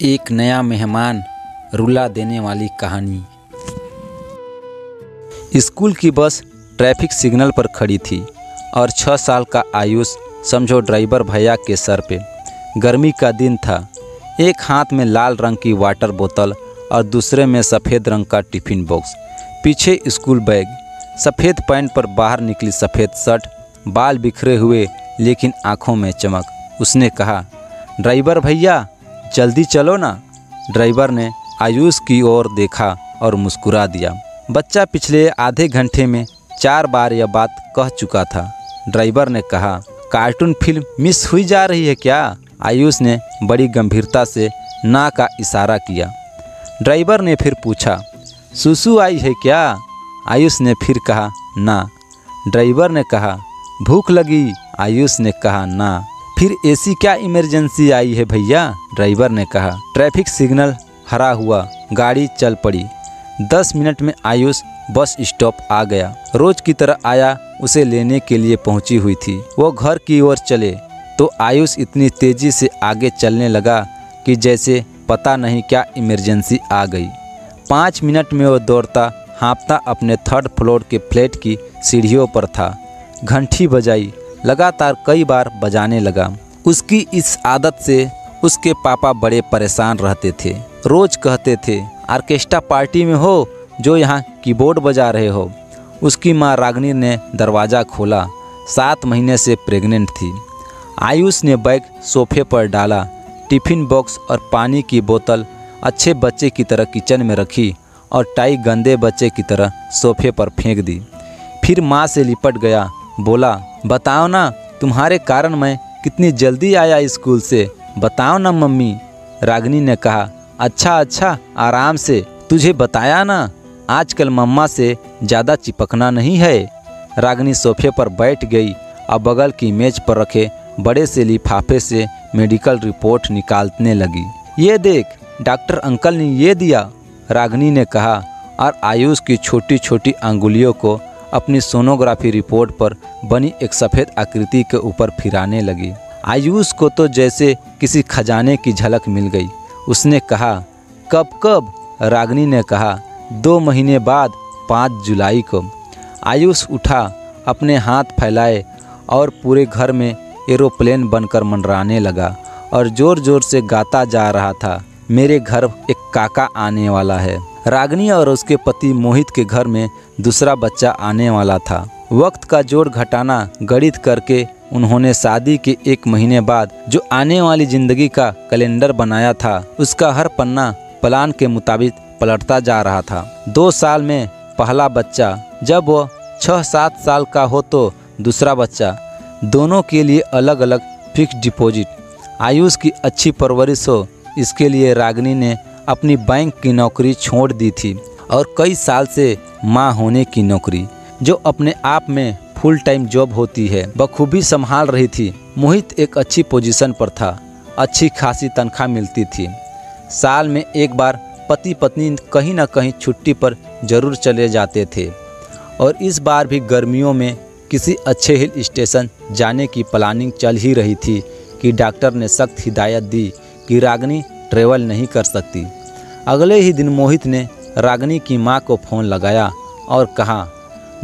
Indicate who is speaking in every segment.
Speaker 1: एक नया मेहमान रुला देने वाली कहानी। स्कूल की बस ट्रैफिक सिग्नल पर खड़ी थी और 6 साल का आयुष समझो ड्राइवर भैया के सर पे। गर्मी का दिन था। एक हाथ में लाल रंग की वाटर बोतल और दूसरे में सफ़ेद रंग का टिफ़िन बॉक्स, पीछे स्कूल बैग, सफ़ेद पैंट पर बाहर निकली सफ़ेद शर्ट, बाल बिखरे हुए लेकिन आँखों में चमक। उसने कहा, ड्राइवर भैया जल्दी चलो ना। ड्राइवर ने आयुष की ओर देखा और मुस्कुरा दिया। बच्चा पिछले आधे घंटे में 4 बार यह बात कह चुका था। ड्राइवर ने कहा, कार्टून फिल्म मिस हुई जा रही है क्या? आयुष ने बड़ी गंभीरता से ना का इशारा किया। ड्राइवर ने फिर पूछा, सुसु आई है क्या? आयुष ने फिर कहा, ना। ड्राइवर ने कहा, भूख लगी? आयुष ने कहा, ना। फिर ऐसी क्या इमरजेंसी आई है भैया? ड्राइवर ने कहा। ट्रैफिक सिग्नल हरा हुआ, गाड़ी चल पड़ी। 10 मिनट में आयुष बस स्टॉप आ गया। रोज की तरह आया उसे लेने के लिए पहुंची हुई थी। वो घर की ओर चले तो आयुष इतनी तेजी से आगे चलने लगा कि जैसे पता नहीं क्या इमरजेंसी आ गई। 5 मिनट में वो दौड़ता हाँफता अपने 3rd फ्लोर के फ्लैट की सीढ़ियों पर था। घंटी बजाई, लगातार कई बार बजाने लगा। उसकी इस आदत से उसके पापा बड़े परेशान रहते थे। रोज कहते थे, ऑर्केस्ट्रा पार्टी में हो जो यहाँ कीबोर्ड बजा रहे हो। उसकी माँ रागिनी ने दरवाज़ा खोला। 7 महीने से प्रेग्नेंट थी। आयुष ने बैग सोफे पर डाला, टिफ़िन बॉक्स और पानी की बोतल अच्छे बच्चे की तरह किचन में रखी और टाई गंदे बच्चे की तरह सोफे पर फेंक दी। फिर माँ से लिपट गया, बोला, बताओ ना, तुम्हारे कारण मैं कितनी जल्दी आया स्कूल से, बताओ ना मम्मी। रागिनी ने कहा, अच्छा आराम से, तुझे बताया ना, आजकल मम्मा से ज़्यादा चिपकना नहीं है। रागिनी सोफे पर बैठ गई और बगल की मेज पर रखे बड़े से लिफाफे से मेडिकल रिपोर्ट निकालने लगी। ये देख, डॉक्टर अंकल ने ये दिया, रागिनी ने कहा और आयुष की छोटी छोटी अंगुलियों को अपनी सोनोग्राफी रिपोर्ट पर बनी एक सफ़ेद आकृति के ऊपर फिराने लगी। आयुष को तो जैसे किसी खजाने की झलक मिल गई। उसने कहा, कब? रागिनी ने कहा, 2 महीने बाद 5 जुलाई को। आयुष उठा, अपने हाथ फैलाए और पूरे घर में एरोप्लेन बनकर मंडराने लगा और ज़ोर ज़ोर से गाता जा रहा था, मेरे घर एक काका आने वाला है। रागिनी और उसके पति मोहित के घर में दूसरा बच्चा आने वाला था। वक्त का जोड़ घटाना गणित करके उन्होंने शादी के 1 महीने बाद जो आने वाली ज़िंदगी का कैलेंडर बनाया था, उसका हर पन्ना प्लान के मुताबिक पलटता जा रहा था। 2 साल में पहला बच्चा, जब वो 6-7 साल का हो तो दूसरा बच्चा, दोनों के लिए अलग अलग फिक्स डिपॉजिट। आयुष की अच्छी परवरिश हो, इसके लिए रागिनी ने अपनी बैंक की नौकरी छोड़ दी थी और कई साल से माँ होने की नौकरी, जो अपने आप में फुल टाइम जॉब होती है, बखूबी संभाल रही थी। मोहित एक अच्छी पोजीशन पर था, अच्छी खासी तनख्वाह मिलती थी। साल में एक बार पति पत्नी कहीं ना कहीं छुट्टी पर जरूर चले जाते थे और इस बार भी गर्मियों में किसी अच्छे हिल स्टेशन जाने की प्लानिंग चल ही रही थी कि डॉक्टर ने सख्त हिदायत दी कि रागिनी ट्रेवल नहीं कर सकती। अगले ही दिन मोहित ने रागिनी की मां को फ़ोन लगाया और कहा,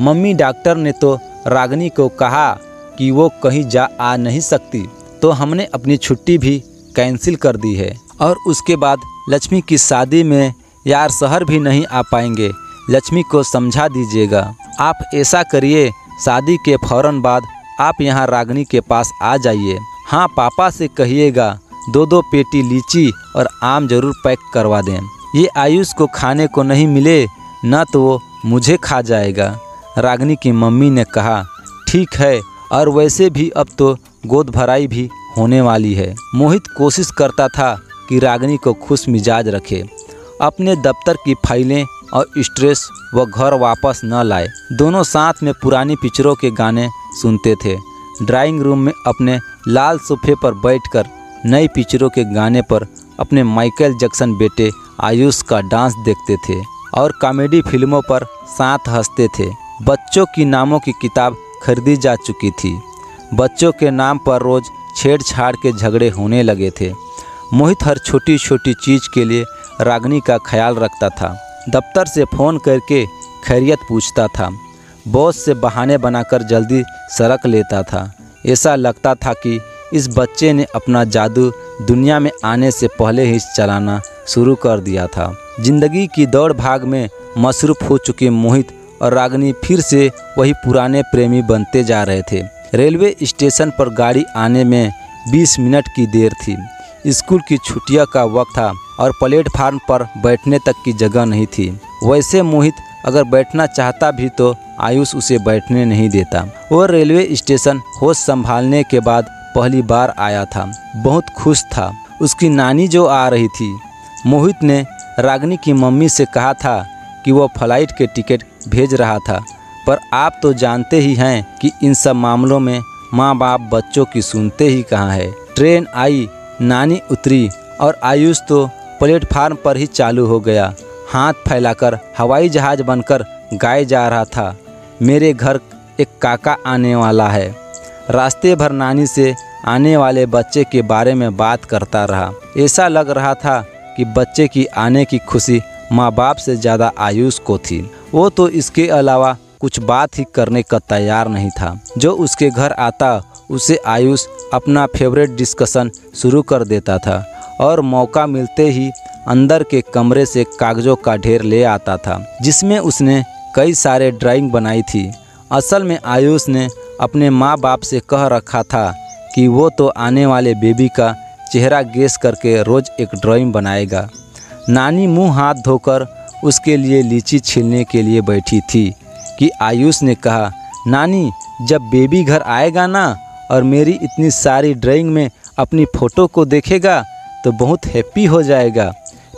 Speaker 1: मम्मी, डॉक्टर ने तो रागिनी को कहा कि वो कहीं जा आ नहीं सकती, तो हमने अपनी छुट्टी भी कैंसिल कर दी है और उसके बाद लक्ष्मी की शादी में यार शहर भी नहीं आ पाएंगे। लक्ष्मी को समझा दीजिएगा। आप ऐसा करिए, शादी के फ़ौरन बाद आप यहाँ रागिनी के पास आ जाइए। हाँ, पापा से कहिएगा 2-2 पेटी लीची और आम जरूर पैक करवा दें। ये आयुष को खाने को नहीं मिले न तो वो मुझे खा जाएगा। रागिनी की मम्मी ने कहा, ठीक है, और वैसे भी अब तो गोद भराई भी होने वाली है। मोहित कोशिश करता था कि रागिनी को खुश मिजाज रखे, अपने दफ्तर की फाइलें और स्ट्रेस वो घर वापस न लाए। दोनों साथ में पुरानी पिक्चरों के गाने सुनते थे। ड्राइंग रूम में अपने लाल सोफे पर बैठकर नई पिक्चरों के गाने पर अपने माइकल जैक्सन बेटे आयुष का डांस देखते थे और कॉमेडी फिल्मों पर साथ हंसते थे। बच्चों की नामों की किताब खरीदी जा चुकी थी। बच्चों के नाम पर रोज़ छेड़छाड़ के झगड़े होने लगे थे। मोहित हर छोटी छोटी चीज़ के लिए रागिनी का ख्याल रखता था। दफ्तर से फ़ोन करके खैरियत पूछता था, बॉस से बहाने बनाकर जल्दी सड़क लेता था। ऐसा लगता था कि इस बच्चे ने अपना जादू दुनिया में आने से पहले ही चलाना शुरू कर दिया था। जिंदगी की दौड़ भाग में मसरूफ़ हो चुके मोहित और रागिनी फिर से वही पुराने प्रेमी बनते जा रहे थे। रेलवे स्टेशन पर गाड़ी आने में 20 मिनट की देर थी। स्कूल की छुट्टियां का वक्त था और प्लेटफार्म पर बैठने तक की जगह नहीं थी। वैसे मोहित अगर बैठना चाहता भी तो आयुष उसे बैठने नहीं देता। वो रेलवे स्टेशन होश संभालने के बाद पहली बार आया था। बहुत खुश था। उसकी नानी जो आ रही थी। मोहित ने रागिनी की मम्मी से कहा था कि वह फ्लाइट के टिकट भेज रहा था, पर आप तो जानते ही हैं कि इन सब मामलों में माँ बाप बच्चों की सुनते ही कहाँ है। ट्रेन आई, नानी उतरी और आयुष तो प्लेटफार्म पर ही चालू हो गया। हाथ फैलाकर हवाई जहाज़ बनकर गाए जा रहा था, मेरे घर एक काका आने वाला है। रास्ते भर नानी से आने वाले बच्चे के बारे में बात करता रहा। ऐसा लग रहा था कि बच्चे की आने की खुशी माँ बाप से ज़्यादा आयुष को थी। वो तो इसके अलावा कुछ बात ही करने का तैयार नहीं था। जो उसके घर आता उसे आयुष अपना फेवरेट डिस्कशन शुरू कर देता था और मौका मिलते ही अंदर के कमरे से कागज़ों का ढेर ले आता था, जिसमें उसने कई सारे ड्राइंग बनाई थी। असल में आयुष ने अपने माँ बाप से कह रखा था कि वो तो आने वाले बेबी का चेहरा गेस करके रोज़ एक ड्राइंग बनाएगा। नानी मुंह हाथ धोकर उसके लिए लीची छीलने के लिए बैठी थी कि आयुष ने कहा, नानी जब बेबी घर आएगा ना और मेरी इतनी सारी ड्राइंग में अपनी फ़ोटो को देखेगा तो बहुत हैप्पी हो जाएगा।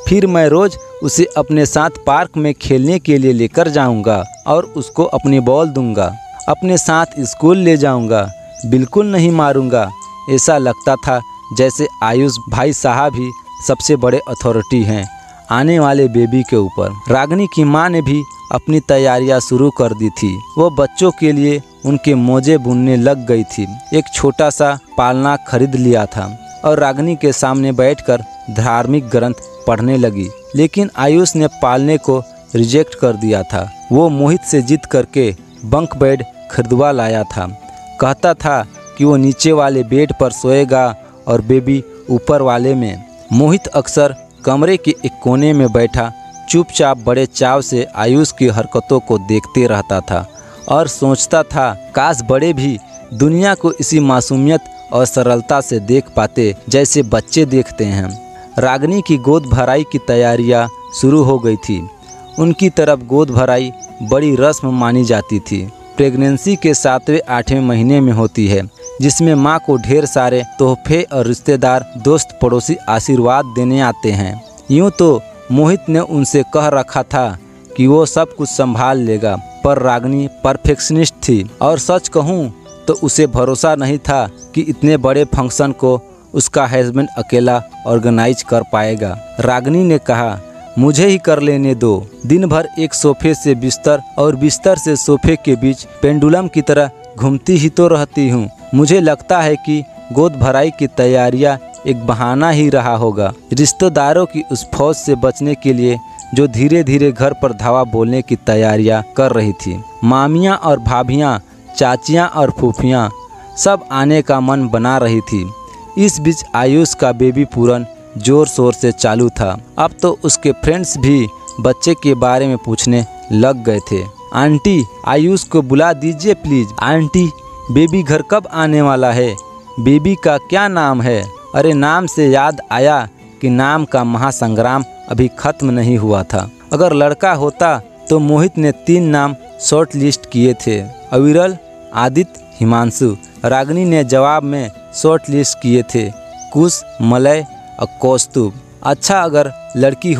Speaker 1: फिर मैं रोज़ उसे अपने साथ पार्क में खेलने के लिए लेकर जाऊंगा और उसको अपनी बॉल दूंगा, अपने साथ स्कूल ले जाऊंगा, बिल्कुल नहीं मारूंगा। ऐसा लगता था जैसे आयुष भाई साहब ही सबसे बड़े अथॉरिटी हैं आने वाले बेबी के ऊपर। रागिनी की माँ ने भी अपनी तैयारियां शुरू कर दी थी। वो बच्चों के लिए उनके मोजे बुनने लग गई थी। एक छोटा सा पालना खरीद लिया था और रागिनी के सामने बैठकर धार्मिक ग्रंथ पढ़ने लगी। लेकिन आयुष ने पालने को रिजेक्ट कर दिया था। वो मोहित से जिद करके बंक बेड खरीदवा लाया था। कहता था कि वो नीचे वाले बेड पर सोएगा और बेबी ऊपर वाले में। मोहित अक्सर कमरे के एक कोने में बैठा चुपचाप बड़े चाव से आयुष की हरकतों को देखते रहता था और सोचता था काश बड़े भी दुनिया को इसी मासूमियत और सरलता से देख पाते जैसे बच्चे देखते हैं। रागिनी की गोद भराई की तैयारियां शुरू हो गई थी। उनकी तरफ गोद भराई बड़ी रस्म मानी जाती थी। प्रेगनेंसी के 7वें-8वें महीने में होती है, जिसमें माँ को ढेर सारे तोहफे और रिश्तेदार दोस्त पड़ोसी आशीर्वाद देने आते हैं। यूँ तो मोहित ने उनसे कह रखा था कि वो सब कुछ संभाल लेगा, पर रागिनी परफेक्शनिस्ट थी और सच कहूँ तो उसे भरोसा नहीं था कि इतने बड़े फंक्शन को उसका हस्बैंड अकेला ऑर्गेनाइज कर पाएगा। रागिनी ने कहा, मुझे ही कर लेने दो। दिन भर एक सोफे से बिस्तर और बिस्तर से सोफे के बीच पेंडुलम की तरह घूमती ही तो रहती हूँ। मुझे लगता है कि गोद भराई की तैयारियाँ एक बहाना ही रहा होगा। रिश्तेदारों की उस फौज से बचने के लिए जो धीरे धीरे घर पर धावा बोलने की तैयारियां कर रही थी। मामियां और भाभियां, चाचियां और फूफियां सब आने का मन बना रही थी। इस बीच आयुष का बेबी पूरन जोर शोर से चालू था। अब तो उसके फ्रेंड्स भी बच्चे के बारे में पूछने लग गए थे। आंटी, आयुष को बुला दीजिए प्लीज। आंटी, बेबी घर कब आने वाला है? बेबी का क्या नाम है? अरे नाम से याद आया कि नाम का महासंग्राम अभी खत्म नहीं हुआ था। अगर लड़का होता तो मोहित ने 3 नाम शॉर्ट लिस्ट किए थे, अविरल, आदित्य, हिमांशु। रागिनी ने जवाब में शॉर्ट लिस्ट किए थे, कुश, मलय और कौस्तुभ। अच्छा अगर लड़की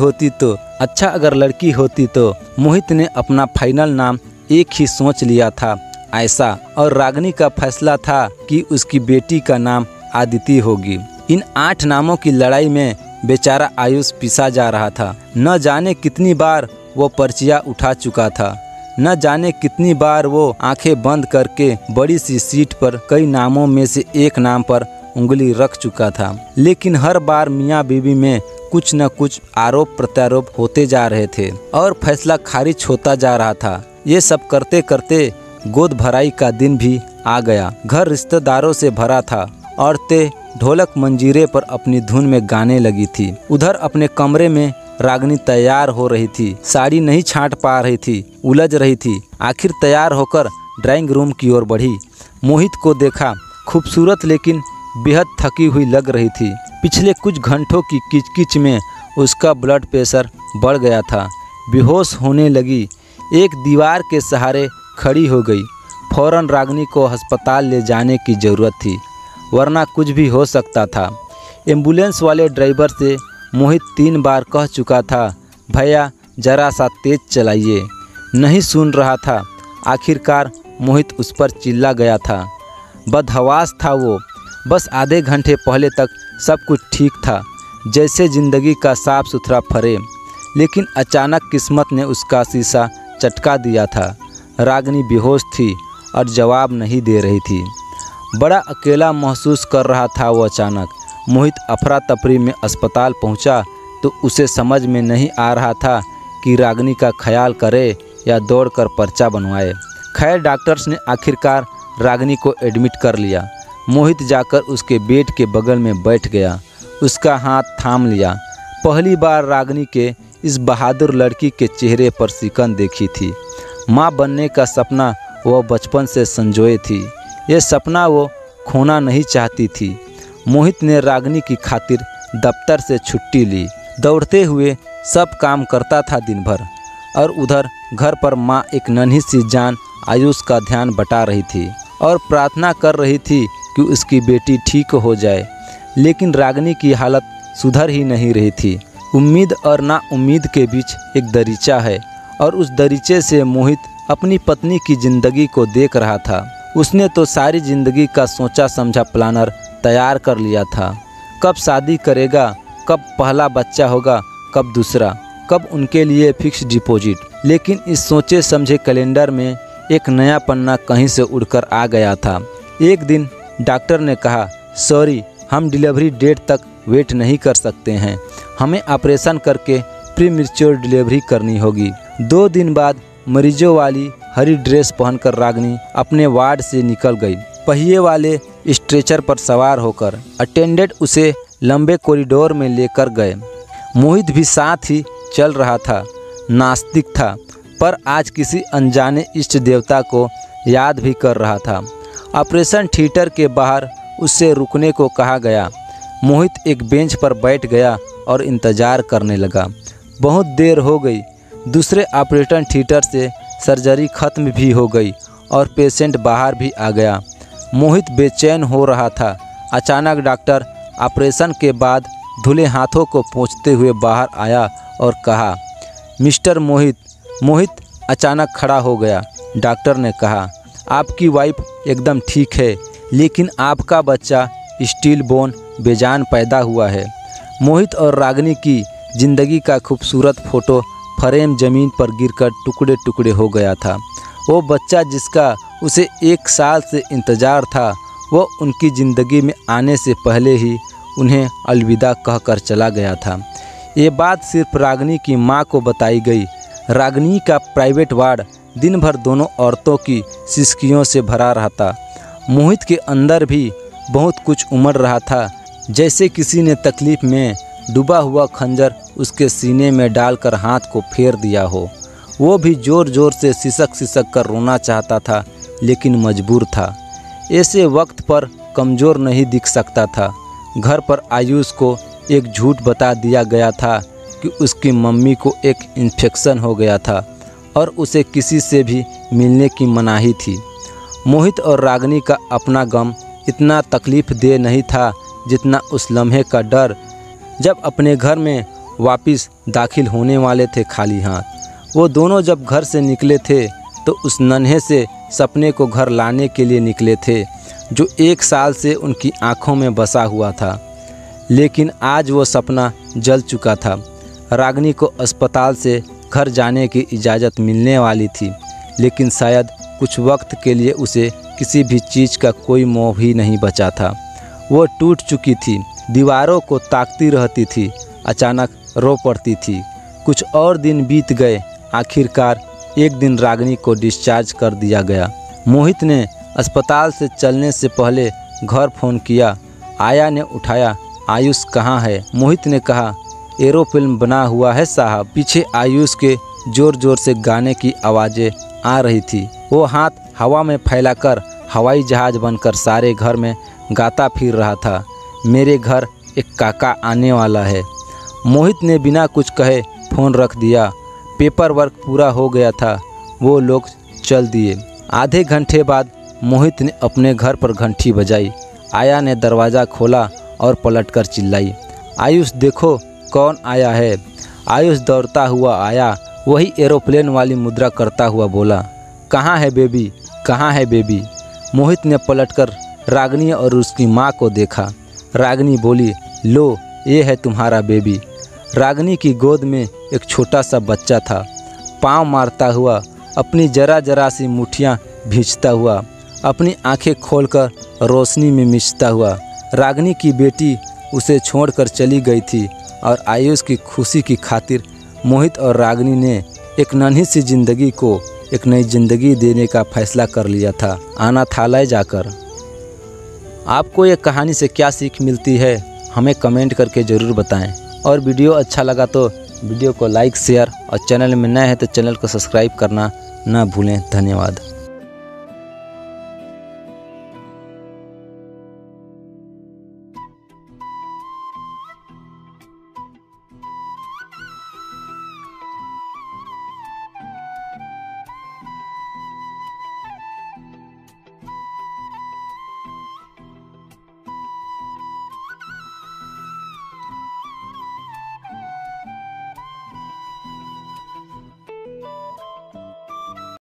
Speaker 1: होती तो मोहित ने अपना फाइनल नाम एक ही सोच लिया था, ऐसा। और रागिनी का फैसला था कि उसकी बेटी का नाम आदिति होगी। इन 8 नामों की लड़ाई में बेचारा आयुष पिसा जा रहा था। न जाने कितनी बार वो पर्चियाँ उठा चुका था, न जाने कितनी बार वो आंखें बंद करके बड़ी सी सीट पर कई नामों में से एक नाम पर उंगली रख चुका था। लेकिन हर बार मियाँ बीवी में कुछ न कुछ आरोप प्रत्यारोप होते जा रहे थे और फैसला खारिज होता जा रहा था। ये सब करते करते गोद भराई का दिन भी आ गया। घर रिश्तेदारों से भरा था। औरतें ढोलक मंजीरे पर अपनी धुन में गाने लगी थी। उधर अपने कमरे में रागिनी तैयार हो रही थी। साड़ी नहीं छांट पा रही थी, उलझ रही थी। आखिर तैयार होकर ड्राइंग रूम की ओर बढ़ी। मोहित को देखा। खूबसूरत लेकिन बेहद थकी हुई लग रही थी। पिछले कुछ घंटों की किचकिच में उसका ब्लड प्रेशर बढ़ गया था। बेहोश होने लगी। एक दीवार के सहारे खड़ी हो गई। फौरन रागिनी को अस्पताल ले जाने की ज़रूरत थी, वरना कुछ भी हो सकता था। एम्बुलेंस वाले ड्राइवर से मोहित 3 बार कह चुका था, भैया जरा सा तेज़ चलाइए। नहीं सुन रहा था। आखिरकार मोहित उस पर चिल्ला गया था। बदहवास था वो। बस आधे घंटे पहले तक सब कुछ ठीक था, जैसे ज़िंदगी का साफ सुथरा फ्रेम। लेकिन अचानक किस्मत ने उसका शीशा चटका दिया था। रागिनी बेहोश थी और जवाब नहीं दे रही थी। बड़ा अकेला महसूस कर रहा था वो। अचानक मोहित अफरा तफरी में अस्पताल पहुंचा तो उसे समझ में नहीं आ रहा था कि रागिनी का ख्याल करे या दौड़कर पर्चा बनवाए। खैर डॉक्टर्स ने आखिरकार रागिनी को एडमिट कर लिया। मोहित जाकर उसके बेड के बगल में बैठ गया, उसका हाथ थाम लिया। पहली बार रागिनी के इस बहादुर लड़की के चेहरे पर सिकन देखी थी। माँ बनने का सपना वह बचपन से संजोए थी। ये सपना वो खोना नहीं चाहती थी। मोहित ने रागिनी की खातिर दफ्तर से छुट्टी ली। दौड़ते हुए सब काम करता था दिन भर। और उधर घर पर माँ एक नन्ही सी जान आयुष का ध्यान बटा रही थी और प्रार्थना कर रही थी कि उसकी बेटी ठीक हो जाए। लेकिन रागिनी की हालत सुधर ही नहीं रही थी। उम्मीद और नाउम्मीद के बीच एक दरीचा है और उस दरीचे से मोहित अपनी पत्नी की ज़िंदगी को देख रहा था। उसने तो सारी ज़िंदगी का सोचा समझा प्लानर तैयार कर लिया था। कब शादी करेगा, कब पहला बच्चा होगा, कब दूसरा, कब उनके लिए फिक्स डिपॉजिट। लेकिन इस सोचे समझे कैलेंडर में एक नया पन्ना कहीं से उड़कर आ गया था। एक दिन डॉक्टर ने कहा, सॉरी, हम डिलीवरी डेट तक वेट नहीं कर सकते हैं। हमें ऑपरेशन करके प्रीमेच्योर डिलीवरी करनी होगी। 2 दिन बाद मरीजों वाली हरी ड्रेस पहनकर रागिनी अपने वार्ड से निकल गई, पहिए वाले स्ट्रेचर पर सवार होकर। अटेंडेंट उसे लंबे कॉरिडोर में लेकर गए। मोहित भी साथ ही चल रहा था। नास्तिक था, पर आज किसी अनजाने इष्ट देवता को याद भी कर रहा था। ऑपरेशन थिएटर के बाहर उससे रुकने को कहा गया। मोहित एक बेंच पर बैठ गया और इंतज़ार करने लगा। बहुत देर हो गई। दूसरे ऑपरेशन थिएटर से सर्जरी खत्म भी हो गई और पेशेंट बाहर भी आ गया। मोहित बेचैन हो रहा था। अचानक डॉक्टर ऑपरेशन के बाद धुले हाथों को पोंछते हुए बाहर आया और कहा, मिस्टर मोहित। मोहित अचानक खड़ा हो गया। डॉक्टर ने कहा, आपकी वाइफ एकदम ठीक है, लेकिन आपका बच्चा स्टील बोन बेजान पैदा हुआ है। मोहित और रागिनी की ज़िंदगी का खूबसूरत फ़ोटो फ्रेम ज़मीन पर गिरकर टुकड़े टुकड़े हो गया था। वो बच्चा जिसका उसे 1 साल से इंतज़ार था, वो उनकी ज़िंदगी में आने से पहले ही उन्हें अलविदा कहकर चला गया था। ये बात सिर्फ रागिनी की माँ को बताई गई। रागिनी का प्राइवेट वार्ड दिन भर दोनों औरतों की सिसकियों से भरा रहता। मोहित के अंदर भी बहुत कुछ उमड़ रहा था, जैसे किसी ने तकलीफ़ में डूबा हुआ खंजर उसके सीने में डालकर हाथ को फेर दिया हो। वो भी ज़ोर ज़ोर से सिसक सिसक कर रोना चाहता था, लेकिन मजबूर था। ऐसे वक्त पर कमज़ोर नहीं दिख सकता था। घर पर आयुष को एक झूठ बता दिया गया था कि उसकी मम्मी को एक इन्फेक्शन हो गया था और उसे किसी से भी मिलने की मनाही थी। मोहित और रागिनी का अपना गम इतना तकलीफ़ दे नहीं था जितना उस लम्हे का डर जब अपने घर में वापस दाखिल होने वाले थे खाली हाथ। वो दोनों जब घर से निकले थे तो उस नन्हे से सपने को घर लाने के लिए निकले थे, जो 1 साल से उनकी आँखों में बसा हुआ था। लेकिन आज वो सपना जल चुका था। रागिनी को अस्पताल से घर जाने की इजाज़त मिलने वाली थी, लेकिन शायद कुछ वक्त के लिए उसे किसी भी चीज़ का कोई मोह ही नहीं बचा था। वो टूट चुकी थी, दीवारों को ताकती रहती थी, अचानक रो पड़ती थी। कुछ और दिन बीत गए। आखिरकार एक दिन रागिनी को डिस्चार्ज कर दिया गया। मोहित ने अस्पताल से चलने से पहले घर फ़ोन किया। आया ने उठाया। आयुष कहाँ है? मोहित ने कहा, एरोप्लेन बना हुआ है साहब। पीछे आयुष के ज़ोर ज़ोर से गाने की आवाज़ें आ रही थी। वो हाथ हवा में फैलाकर हवाई जहाज़ बनकर सारे घर में गाता फिर रहा था, मेरे घर एक काका आने वाला है। मोहित ने बिना कुछ कहे फ़ोन रख दिया। पेपर वर्क पूरा हो गया था। वो लोग चल दिए। आधे घंटे बाद मोहित ने अपने घर पर घंटी बजाई। आया ने दरवाज़ा खोला और पलटकर चिल्लाई, आयुष देखो कौन आया है। आयुष दौड़ता हुआ आया। वही एरोप्लेन वाली मुद्रा करता हुआ बोला, कहाँ है बेबी, कहाँ है बेबी? मोहित ने पलटकर रागिनी और उसकी माँ को देखा। रागिनी बोली, लो ये है तुम्हारा बेबी। रागिनी की गोद में एक छोटा सा बच्चा था। पाँव मारता हुआ, अपनी जरा जरा सी मुट्ठियाँ भींचता हुआ, अपनी आंखें खोलकर रोशनी में मिचता हुआ। रागिनी की बेटी उसे छोड़कर चली गई थी और आयुष की खुशी की खातिर मोहित और रागिनी ने एक नन्ही सी जिंदगी को एक नई जिंदगी देने का फैसला कर लिया था अनाथालय जाकर। आपको ये कहानी से क्या सीख मिलती है हमें कमेंट करके ज़रूर बताएं। और वीडियो अच्छा लगा तो वीडियो को लाइक शेयर और चैनल में नए हैं तो चैनल को सब्सक्राइब करना ना भूलें। धन्यवाद।